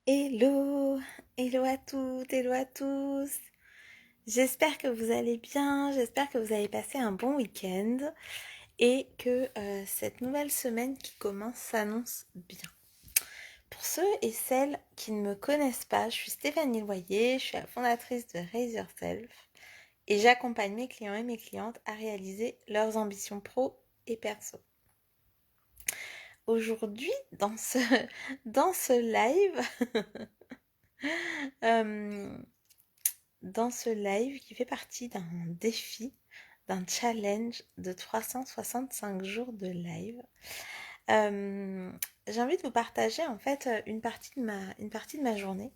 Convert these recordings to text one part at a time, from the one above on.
Hello, hello à toutes, hello à tous. J'espère que vous allez bien, j'espère que vous avez passé un bon week-end et que cette nouvelle semaine qui commence s'annonce bien. Pour ceux et celles qui ne me connaissent pas, je suis Stéphanie Loyer, je suis la fondatrice de Raise Yourself et j'accompagne mes clients et mes clientes à réaliser leurs ambitions pro et perso. Aujourd'hui, dans ce live, euh, dans ce live qui fait partie d'un défi, d'un challenge de 365 jours de live. Euh, j'ai envie de vous partager en fait une partie de ma journée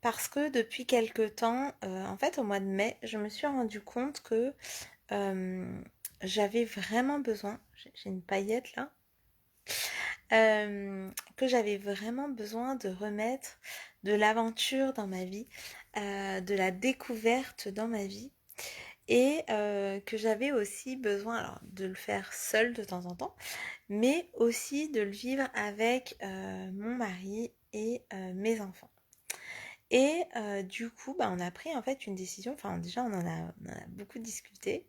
parce que depuis quelque temps, en fait au mois de mai, je me suis rendu compte que euh, j'avais vraiment besoin, j'ai une paillette là, que j'avais vraiment besoin de remettre de l'aventure dans ma vie, de la découverte dans ma vie et que j'avais aussi besoin alors, de le faire seule de temps en temps, mais aussi de le vivre avec mon mari et mes enfants. Et du coup, bah, on a pris en fait une décision, enfin déjà on en a beaucoup discuté,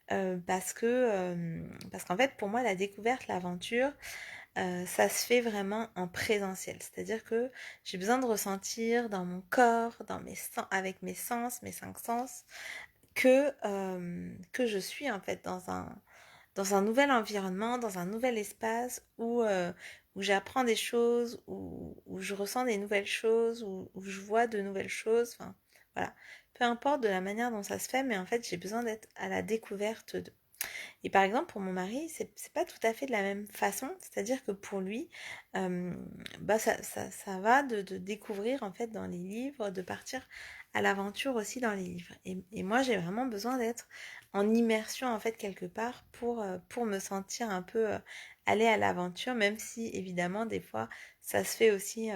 parce qu'en fait pour moi la découverte, l'aventure, ça se fait vraiment en présentiel. C'est-à-dire que j'ai besoin de ressentir dans mon corps, avec mes sens, mes cinq sens, que je suis en fait dans un nouvel environnement, dans un nouvel espace où j'apprends des choses, où je ressens des nouvelles choses, où je vois de nouvelles choses. Enfin, voilà. Peu importe de la manière dont ça se fait, mais en fait, j'ai besoin d'être à la découverte de. Et par exemple, pour mon mari, c'est pas tout à fait de la même façon. C'est-à-dire que pour lui, euh, bah ça va de découvrir en fait dans les livres, de partir à l'aventure aussi dans les livres. Et moi, j'ai vraiment besoin d'être en immersion en fait quelque part pour me sentir un peu aller à l'aventure, même si évidemment des fois ça se fait aussi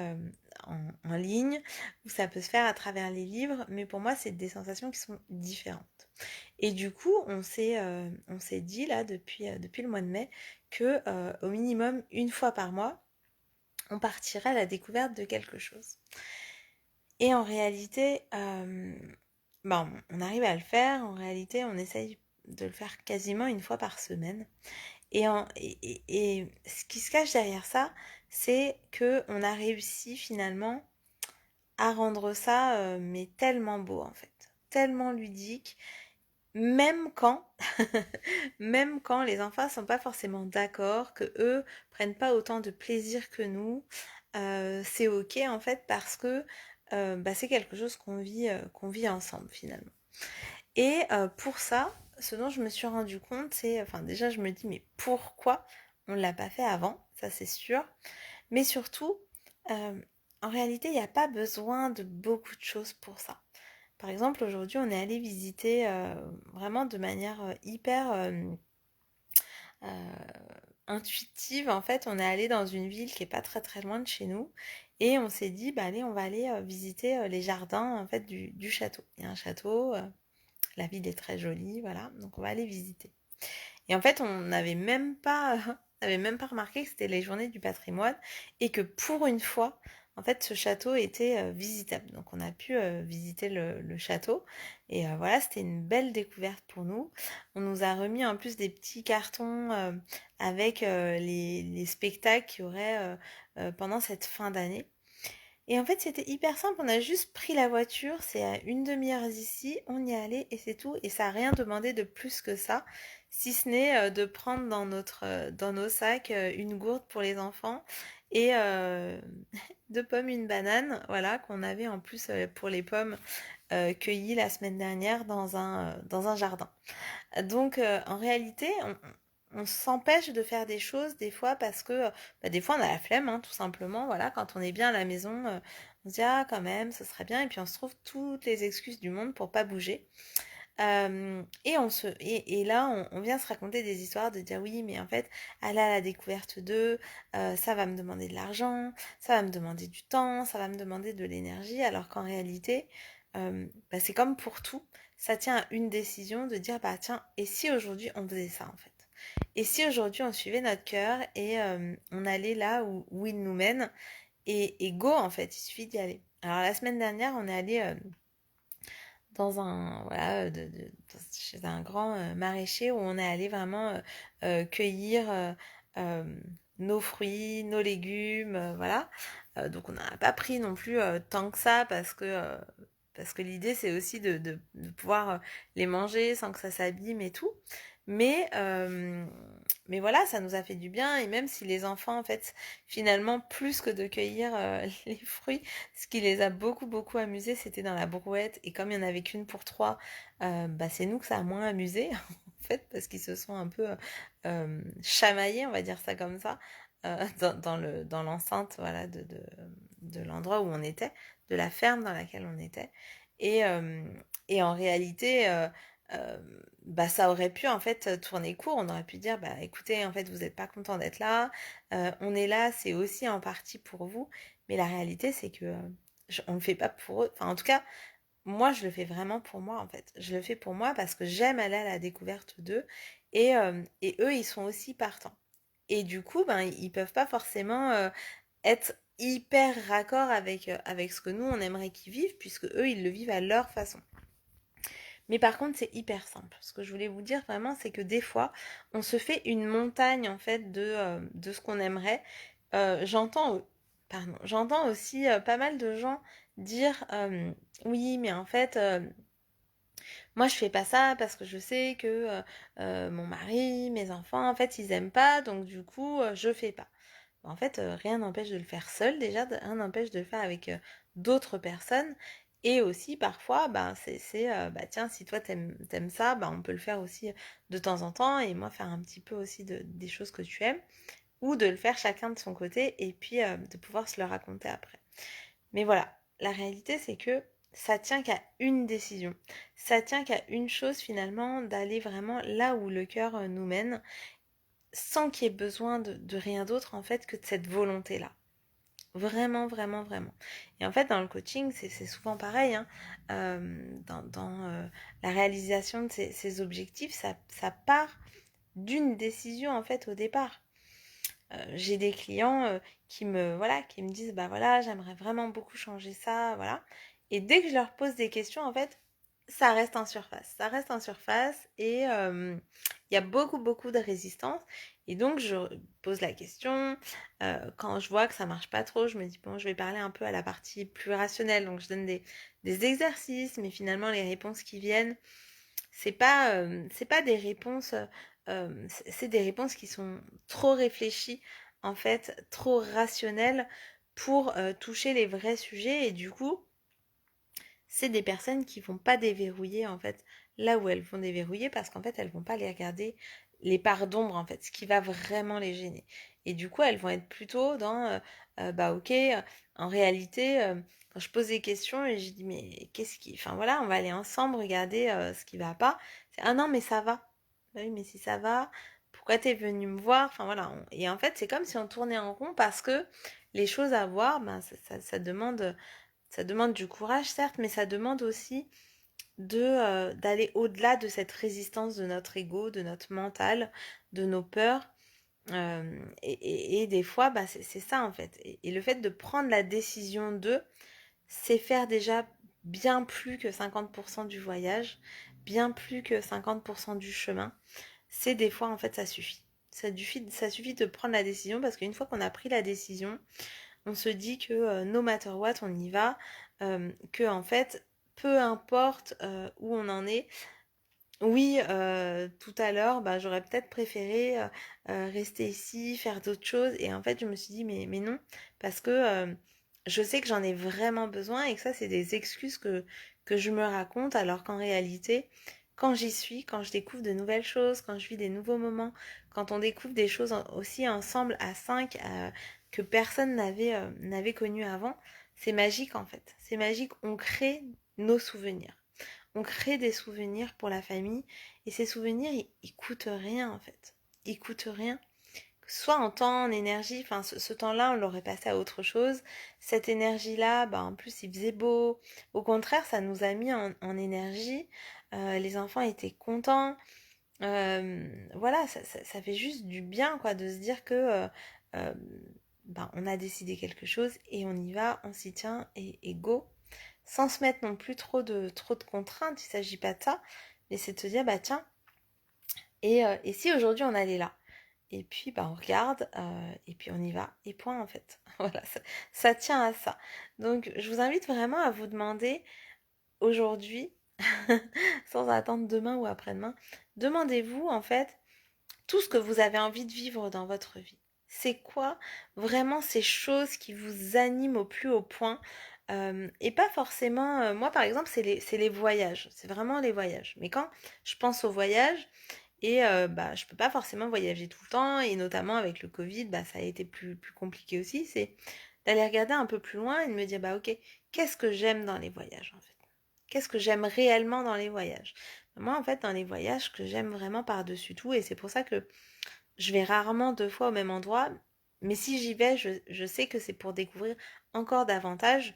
en ligne ou ça peut se faire à travers les livres, mais pour moi, c'est des sensations qui sont différentes. Et du coup, on s'est dit là depuis le mois de mai que au minimum une fois par mois, on partirait à la découverte de quelque chose. Et en réalité, bon, on arrive à le faire. En réalité, on essaye de le faire quasiment une fois par semaine. Et ce qui se cache derrière ça, c'est que on a réussi finalement à rendre ça mais tellement beau en fait, tellement ludique. Même quand, même quand les enfants sont pas forcément d'accord, que eux prennent pas autant de plaisir que nous, c'est ok en fait parce que bah, c'est quelque chose qu'on vit ensemble finalement. Et pour ça, ce dont je me suis rendu compte, c'est, enfin déjà je me dis mais pourquoi on l'a pas fait avant, ça c'est sûr, mais surtout, euh, en réalité il n'y a pas besoin de beaucoup de choses pour ça. Par exemple, aujourd'hui, on est allé visiter vraiment de manière hyper intuitive. En fait, on est allé dans une ville qui est pas très très loin de chez nous et on s'est dit, bah allez, on va aller visiter les jardins en fait du château. Il y a un château, la ville est très jolie, voilà. Donc on va aller visiter. Et en fait, on n'avait même pas, on n'avait même pas remarqué que c'était les journées du patrimoine et que pour une fois, en fait, ce château était visitable. Donc, on a pu visiter le château et voilà, c'était une belle découverte pour nous. On nous a remis en plus des petits cartons avec les spectacles qu'il y aurait pendant cette fin d'année. Et en fait, c'était hyper simple. On a juste pris la voiture, c'est à une demi-heure d'ici, on y est allé et c'est tout. Et ça n'a rien demandé de plus que ça, si ce n'est de prendre dans nos sacs une gourde pour les enfants et deux pommes, une banane, voilà, qu'on avait en plus pour les pommes cueillies la semaine dernière dans un jardin. Donc, en réalité, on s'empêche de faire des choses des fois parce que bah, des fois on a la flemme, hein, tout simplement. Voilà, quand on est bien à la maison, on se dit ah quand même, ce serait bien, et puis on se trouve toutes les excuses du monde pour pas bouger. Et là, on vient se raconter des histoires de dire oui, mais en fait, aller à la découverte d'eux, ça va me demander de l'argent, ça va me demander du temps, ça va me demander de l'énergie, alors qu'en réalité, bah, c'est comme pour tout, ça tient à une décision de dire bah tiens, et si aujourd'hui on faisait ça en fait? Et si aujourd'hui on suivait notre cœur et on allait là où il nous mène et go en fait, il suffit d'y aller. Alors la semaine dernière, on est allé dans un voilà chez un grand maraîcher où on est allé vraiment cueillir euh, nos fruits, nos légumes, voilà. Donc on n'a pas pris non plus tant que ça parce que l'idée c'est aussi de pouvoir les manger sans que ça s'abîme et tout. Mais, euh, mais voilà, ça nous a fait du bien. Et même si les enfants, en fait, finalement, plus que de cueillir les fruits, ce qui les a beaucoup, beaucoup amusés, c'était dans la brouette. Et comme il n'y en avait qu'une pour trois, bah, c'est nous que ça a moins amusé, en fait, parce qu'ils se sont un peu chamaillés, on va dire ça comme ça, dans l'enceinte voilà, de l'endroit où on était, de la ferme dans laquelle on était. Et, euh, et en réalité, euh, bah, ça aurait pu en fait tourner court. On aurait pu dire, bah écoutez, en fait, vous n'êtes pas content d'être là. On est là, c'est aussi en partie pour vous. Mais la réalité, c'est que on le fait pas pour eux. Enfin, en tout cas, moi, je le fais vraiment pour moi, en fait. Je le fais pour moi parce que j'aime aller à la découverte d'eux. Et eux, ils sont aussi partants. Et du coup, ben, ils peuvent pas forcément être hyper raccord avec ce que nous, on aimerait qu'ils vivent, puisque eux, ils le vivent à leur façon. Mais par contre, c'est hyper simple. Ce que je voulais vous dire vraiment, c'est que des fois, on se fait une montagne en fait de ce qu'on aimerait. J'entends aussi pas mal de gens dire oui, mais en fait, moi je fais pas ça parce que je sais que mon mari, mes enfants, en fait, ils aiment pas, donc du coup, je fais pas. En fait, rien n'empêche de le faire seul déjà, rien n'empêche de le faire avec d'autres personnes. Et aussi, parfois, bah, bah, tiens, si toi t'aimes ça, bah, on peut le faire aussi de temps en temps, et moi faire un petit peu aussi des choses que tu aimes, ou de le faire chacun de son côté, et puis de pouvoir se le raconter après. Mais voilà, la réalité, c'est que ça tient qu'à une décision. Ça tient qu'à une chose finalement, d'aller vraiment là où le cœur nous mène, sans qu'il y ait besoin de rien d'autre en fait que de cette volonté-là. Vraiment, vraiment, vraiment. Et en fait, dans le coaching, c'est souvent pareil. Hein. Dans la réalisation de ces objectifs, ça part d'une décision en fait au départ. J'ai des clients qui me disent bah voilà, j'aimerais vraiment beaucoup changer ça, voilà. Et dès que je leur pose des questions, en fait, ça reste en surface. Ça reste en surface et il y a beaucoup, beaucoup de résistance. Et donc, je pose la question. Quand je vois que ça marche pas trop, je me dis, bon, je vais parler un peu à la partie plus rationnelle. Donc, je donne des exercices, mais finalement, les réponses qui viennent, c'est pas des réponses, c'est des réponses qui sont trop réfléchies, en fait, trop rationnelles pour toucher les vrais sujets. Et du coup, c'est des personnes qui vont pas déverrouiller en fait là où elles vont déverrouiller parce qu'en fait elles vont pas les regarder les parts d'ombre en fait, ce qui va vraiment les gêner. Et du coup elles vont être plutôt dans bah ok, en réalité quand je pose des questions et je dis mais qu'est-ce qui, enfin voilà, on va aller ensemble regarder ce qui va pas. C'est ah non mais ça va. Bah oui mais si ça va, pourquoi t'es venu me voir? Enfin voilà. Et en fait c'est comme si on tournait en rond parce que les choses à voir, ben ça demande du courage, certes, mais ça demande aussi d'aller au-delà de cette résistance de notre ego, de notre mental, de nos peurs. Et des fois, bah, c'est ça en fait. Et le fait de prendre la décision c'est faire déjà bien plus que 50% du voyage, bien plus que 50% du chemin. C'est des fois, en fait, ça suffit. Ça suffit de prendre la décision parce qu'une fois qu'on a pris la décision, on se dit que no matter what, on y va, que en fait, peu importe où on en est. Oui, tout à l'heure, bah, j'aurais peut-être préféré rester ici, faire d'autres choses. Et en fait, je me suis dit, mais non, parce que je sais que j'en ai vraiment besoin et que ça, c'est des excuses que je me raconte, alors qu'en réalité, quand j'y suis, quand je découvre de nouvelles choses, quand je vis des nouveaux moments, quand on découvre des choses aussi ensemble à cinq que personne n'avait connues avant, c'est magique en fait. C'est magique, on crée nos souvenirs. On crée des souvenirs pour la famille et ces souvenirs, ils coûtent rien en fait. Ils coûtent rien. Soit en temps, en énergie, enfin ce temps-là, on l'aurait passé à autre chose. Cette énergie-là, bah, en plus, il faisait beau. Au contraire, ça nous a mis en énergie. Les enfants étaient contents. Voilà, ça fait juste du bien, quoi, de se dire que on a décidé quelque chose et on y va, on s'y tient et go. Sans se mettre non plus trop de contraintes, il ne s'agit pas de ça, mais c'est de se dire, tiens, et si aujourd'hui on allait là? Et puis on regarde, et puis on y va, et point en fait. Voilà, ça tient à ça. Donc je vous invite vraiment à vous demander aujourd'hui, sans attendre demain ou après-demain, demandez-vous en fait tout ce que vous avez envie de vivre dans votre vie. C'est quoi vraiment ces choses qui vous animent au plus haut point? Et pas forcément, moi par exemple, c'est les voyages, c'est vraiment les voyages. Mais quand je pense aux voyages, et je peux pas forcément voyager tout le temps, et notamment avec le Covid, ça a été plus compliqué aussi, c'est d'aller regarder un peu plus loin et de me dire, ok, qu'est-ce que j'aime dans les voyages en fait? Qu'est-ce que j'aime réellement dans les voyages? Moi, en fait, dans les voyages, ce que j'aime vraiment par-dessus tout, et c'est pour ça que je vais rarement 2 fois au même endroit, mais si j'y vais, je sais que c'est pour découvrir encore davantage.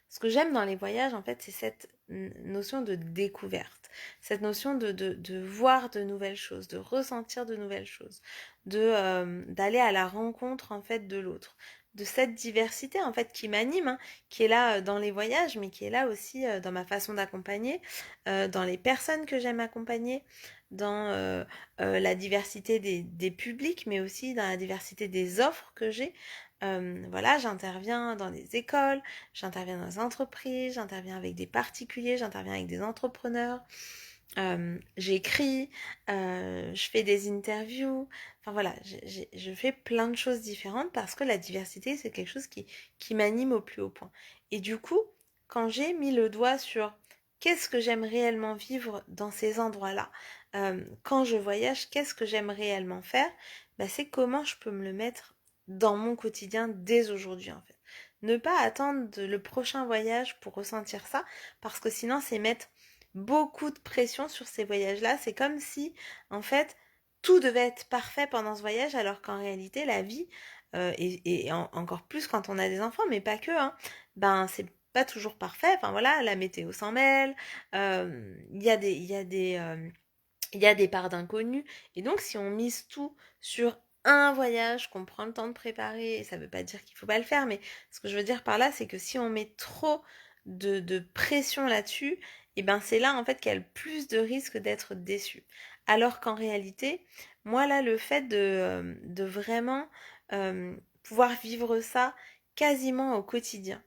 Ce que j'aime dans les voyages, en fait, c'est cette notion de découverte, cette notion de voir de nouvelles choses, de ressentir de nouvelles choses, d'aller à la rencontre, en fait, de l'autre, de cette diversité, en fait, qui m'anime, hein, qui est là dans les voyages, mais qui est là aussi dans ma façon d'accompagner, dans les personnes que j'aime accompagner, dans la diversité des publics, mais aussi dans la diversité des offres que j'ai. Voilà, j'interviens dans des écoles, j'interviens dans des entreprises, j'interviens avec des particuliers, j'interviens avec des entrepreneurs, j'écris, je fais des interviews, enfin voilà, je fais plein de choses différentes parce que la diversité, c'est quelque chose qui m'anime au plus haut point. Et du coup, quand j'ai mis le doigt sur qu'est-ce que j'aime réellement vivre dans ces endroits-là, quand je voyage, qu'est-ce que j'aime réellement faire, c'est comment je peux me le mettre dans mon quotidien dès aujourd'hui en fait. Ne pas attendre le prochain voyage pour ressentir ça, parce que sinon c'est mettre beaucoup de pression sur ces voyages-là. C'est comme si, en fait, tout devait être parfait pendant ce voyage, alors qu'en réalité, la vie, encore plus quand on a des enfants, mais pas que, hein, c'est pas toujours parfait. Enfin voilà, la météo s'en mêle, il y a des parts d'inconnus. Et donc, si on mise tout sur un voyage qu'on prend le temps de préparer, et ça veut pas dire qu'il faut pas le faire, mais ce que je veux dire par là, c'est que si on met trop de pression là-dessus, et c'est là en fait qu'il y a le plus de risque d'être déçu. Alors qu'en réalité, moi là, le fait de vraiment pouvoir vivre ça quasiment au quotidien,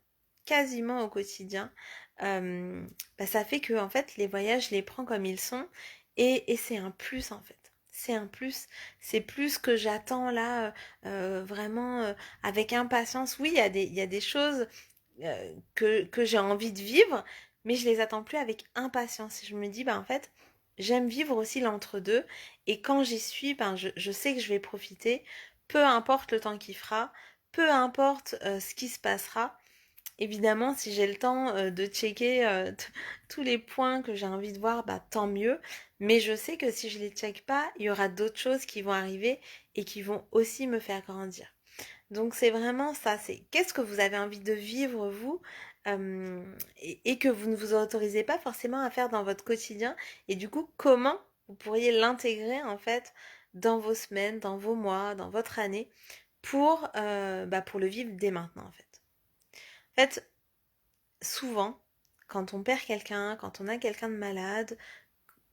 euh, ça fait que en fait les voyages, je les prends comme ils sont, et c'est un plus en fait. C'est un plus. C'est plus que j'attends là, vraiment avec impatience. Oui, il y a des choses que j'ai envie de vivre, mais je les attends plus avec impatience. Je me dis, en fait, j'aime vivre aussi l'entre-deux. Et quand j'y suis, je sais que je vais profiter, peu importe le temps qu'il fera, peu importe ce qui se passera. Évidemment, si j'ai le temps de checker tous les points que j'ai envie de voir, tant mieux. Mais je sais que si je les check pas, il y aura d'autres choses qui vont arriver et qui vont aussi me faire grandir. Donc c'est vraiment ça, c'est qu'est-ce que vous avez envie de vivre vous, et que vous ne vous autorisez pas forcément à faire dans votre quotidien, et du coup comment vous pourriez l'intégrer en fait dans vos semaines, dans vos mois, dans votre année pour le vivre dès maintenant en fait. En fait, souvent, quand on perd quelqu'un, quand on a quelqu'un de malade,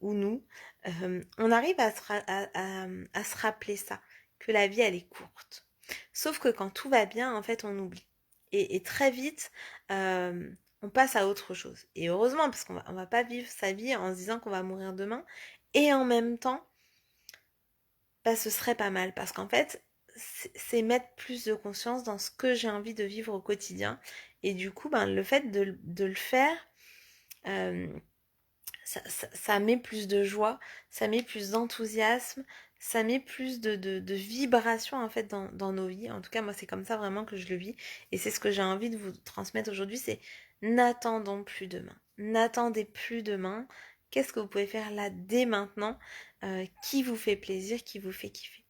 ou nous, on arrive à se rappeler ça, que la vie, elle est courte. Sauf que quand tout va bien, en fait, on oublie. Et très vite, on passe à autre chose. Et heureusement, parce on va pas vivre sa vie en se disant qu'on va mourir demain. Et en même temps, ce serait pas mal. Parce qu'en fait, c'est mettre plus de conscience dans ce que j'ai envie de vivre au quotidien. Et du coup, le fait de le faire, euh, ça met plus de joie, ça met plus d'enthousiasme, ça met plus de vibration en fait dans nos vies. En tout cas, moi, c'est comme ça vraiment que je le vis. Et c'est ce que j'ai envie de vous transmettre aujourd'hui, c'est n'attendons plus demain. N'attendez plus demain. Qu'est-ce que vous pouvez faire là dès maintenant qui vous fait plaisir, qui vous fait kiffer.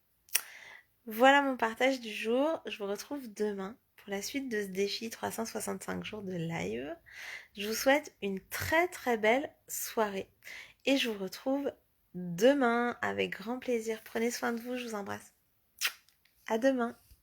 Voilà mon partage du jour. Je vous retrouve demain pour la suite de ce défi 365 jours de live. Je vous souhaite une très très belle soirée et je vous retrouve demain avec grand plaisir. Prenez soin de vous, je vous embrasse. À demain.